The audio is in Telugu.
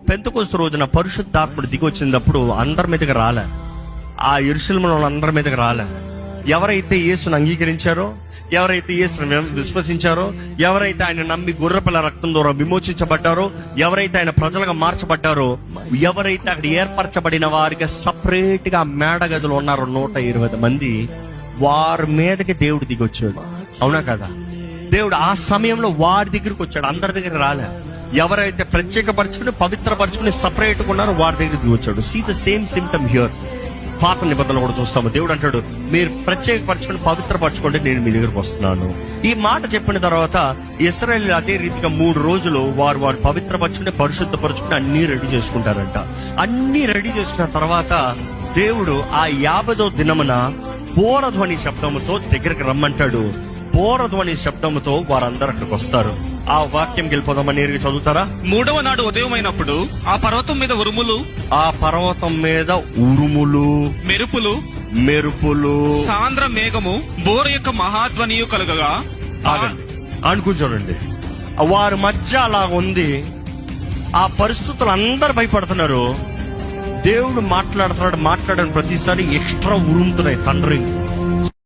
పెంతెకోస్తు రోజున పరిశుద్ధాత్ముడు దిగి వచ్చినప్పుడు అందరి మీదకి రాలే, ఆ యెరూషలేములో అందరి మీదకి రాలే. ఎవరైతే యేసును అంగీకరించారో, ఎవరైతే యేసును విశ్వసించారో, ఎవరైతే ఆయన నమ్మి గొర్రెపిల్ల రక్తం ద్వారా విమోచించబడ్డారో, ఎవరైతే ఆయన ప్రజలుగా మార్చబడ్డారో, ఎవరైతే అక్కడ ఏర్పరచబడిన వారికి సపరేట్ గా మేడగదులు ఉన్నారో 120 మంది, వారి మీదకి దేవుడు దిగి వచ్చాడు. అవునా కదా? దేవుడు ఆ సమయంలో వారి దగ్గరికి వచ్చాడు, అందరి దగ్గర రాలే. ఎవరైతే ప్రత్యేకపరచుకుని పవిత్రపరచుకుని సపరేట్గా ఉన్నారో వారి దగ్గరికి దిగి వచ్చాడు. See the same symptom here. పాత నిబంధనలు కూడా చూస్తాము. దేవుడు అంటాడు, మీరు ప్రత్యేకపరచుకుని పవిత్రపరచుకోండి, నేను మీ దగ్గరకు వస్తున్నాను. ఈ మాట చెప్పిన తర్వాత ఇశ్రాయేలీయులు అదే రీతిగా 3 రోజులు వారు పవిత్రపరచుకుని పరిశుద్ధపరచుకుని అన్ని రెడీ చేసుకుంటారంట. అన్ని రెడీ చేసుకున్న తర్వాత దేవుడు ఆ 50వ దినమున బోరధ్వని శబ్దముతో దగ్గరికి రమ్మంటాడు. బోరధ్వని శబ్దముతో వారందరూ అక్కడికి వస్తారు. ఆ వాక్యం గెలిపోదామని నేరుగా చదువుతారా? 3వ నాడు ఉదయమైనప్పుడు ఆ పర్వతం మీద ఉరుములు, ఆ పర్వతం మీద ఉరుములు, మెరుపులు, సాంద్ర మేఘము, బోర యొక్క మహాధ్వనియు కలుగగా. అనుకుంటారండి, వారి మధ్య అలా ఉంది. ఆ పరిస్థితులు అందరు భయపడుతున్నారు. దేవుడు మాట్లాడని ప్రతిసారి ఎక్స్ట్రా ఉరుముతున్నాయి తండ్రి.